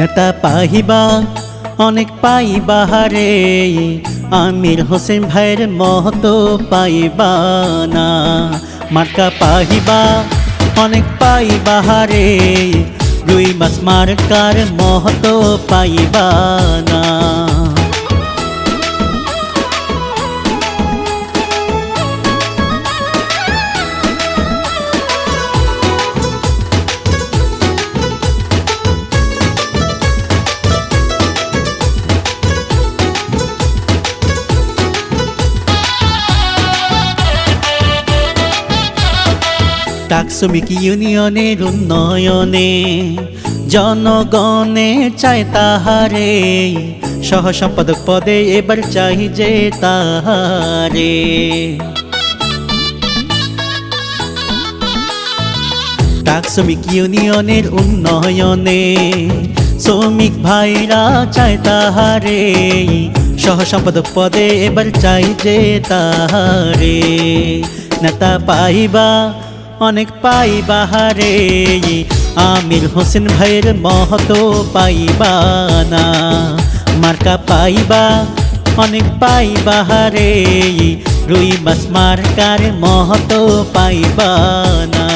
নেতা পাহিবা অনেক পাইবা রে, আমির হোসেন ভাইয়ের মহতো পাইবা না। মার্কা পাহিবা অনেক পাইবা রে, রুই মাছ মার্কার মহতো পাইবা না। শ্রমিক ইউনিয়নের উন্নয়নে জনগণে চায় তাহারে, সহ সম্পাদক পদে এবার চাই যে তাহারে। শ্রমিক ইউনিয়নের উন্নয়নে শ্রমিক ভাইরা চায় তাহারে, সহ সম্পাদক পদে এবার চাই যে তাহারে। নেতা পাইবা অনেক পাইবা রে, আমির হোসেন ভাইয়ের মহতো পাইবা না। মার্কা পাইবা অনেক পাইবা রে, রুই মাছ মার্কার মহতো পাইবা না।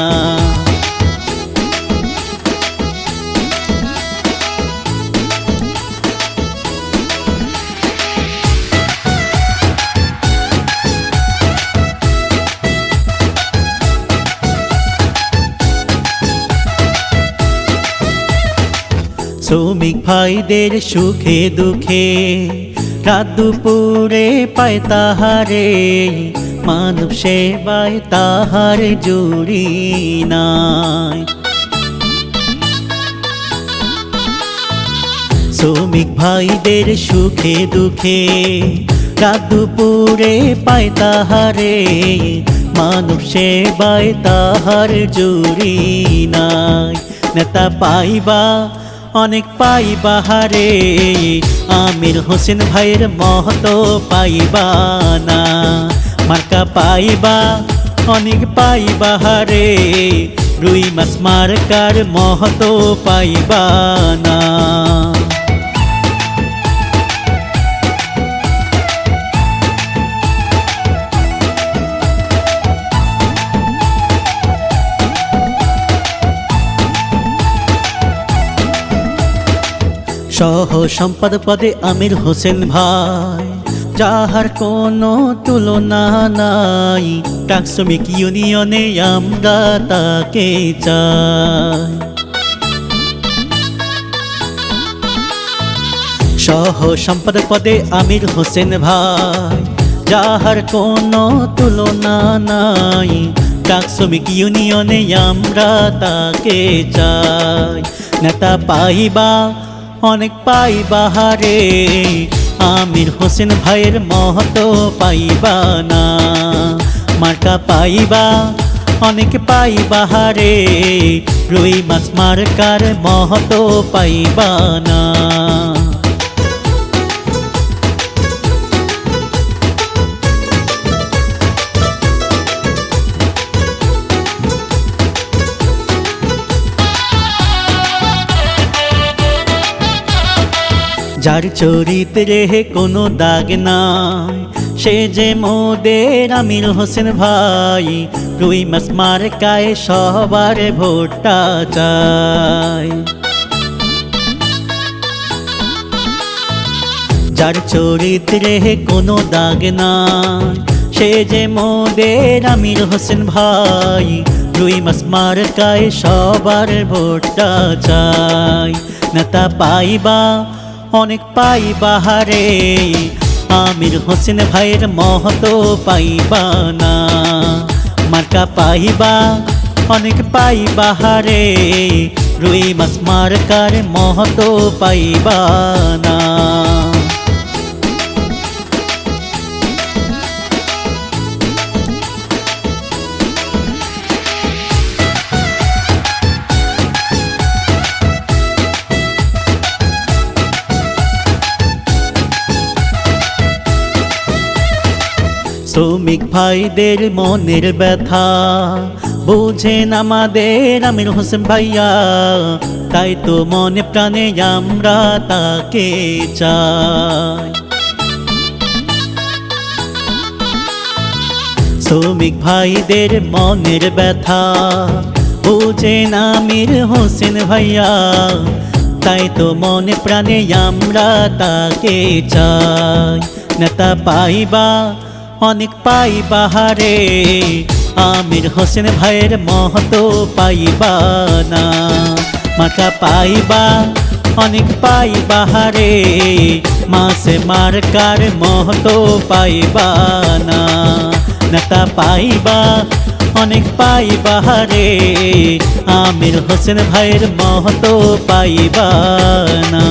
শ্রমিক ভাইদের সুখে দুঃখে রাত দুপুরে পায় তাহারে, মানব সেবায় তাহার জুড়ি নাই। শ্রমিক ভাইদের সুখে দুঃখে রাত দুপুরে পায় তাহারে, মানব সেবায় তাহার জুড়ি নাই। নেতা পাইবা অনেক পাইবা রে, আমির হোসেন ভাইয়ের মহতো পাইবা না। মার্কা পাইবা অনেক পাইবা রে, রুই মাছ মার্কার মহতো পাইবা না। সহ সম্পাদক পদে আমির হোসেন ভাই, যাহার কোনো তুলনা নাই। শ্রমিক ইউনিয়নে আমরা তাকে চাই। সহ সম্পাদক পদে আমির হোসেন ভাই, যাহার কোনো তুলনা নাই। শ্রমিক ইউনিয়নে আমরা তাকে চাই। নেতা পাইবা অনেক পাইবা রে, আমির হোসেন ভাইয়ের মহতো পাইবা না। মার্কা পাইবা অনেক পাইবা রে, রুই মাছ মার্কার মহতো পাইবা না। যার চরিত্রে কোনো দাগ নাই, সে যে মোদের আমির হোসেন ভাই। রুই মাছ মার্কায় সবার ভোটটা চাই। যার চরিত্রে কোনো দাগ নাই, সে যে মোদের আমির হোসেন ভাই। রুই মাছ মার্কায় সবার ভোটটা চাই। নেতা পাইবা অনেক পাইবা রে, আমির হোসেন ভাইয়ের মহতো পাইবা না। মার্কা পাইবা অনেক পাইবা রে, রুই মাছ মার্কার মহতো পাইবা না। শ্রমিক ভাইদের মনের ব্যথা বুঝেন আমাদের আমির হোসেন ভাইয়া, তাই তো মনে প্রাণে আমরা তাকে চাই। শ্রমিক ভাইদের মনের ব্যথা বুঝেন আমির হোসেন ভাইয়া, তাই তো মনে প্রাণে আমরা তাকে চাই। নেতা পাইবা অনেক পাইবা হারে, আমির হোসেন ভাইয়ের মহতো পাইবা না। মার্কা পাইবা অনেক পাইবা হারে, মাসে মার্কার মহতো পাইবা না। নেতা পাইবা অনেক পাইবা হারে, আমির হোসেন ভাইয়ের মহতো পাইবা না।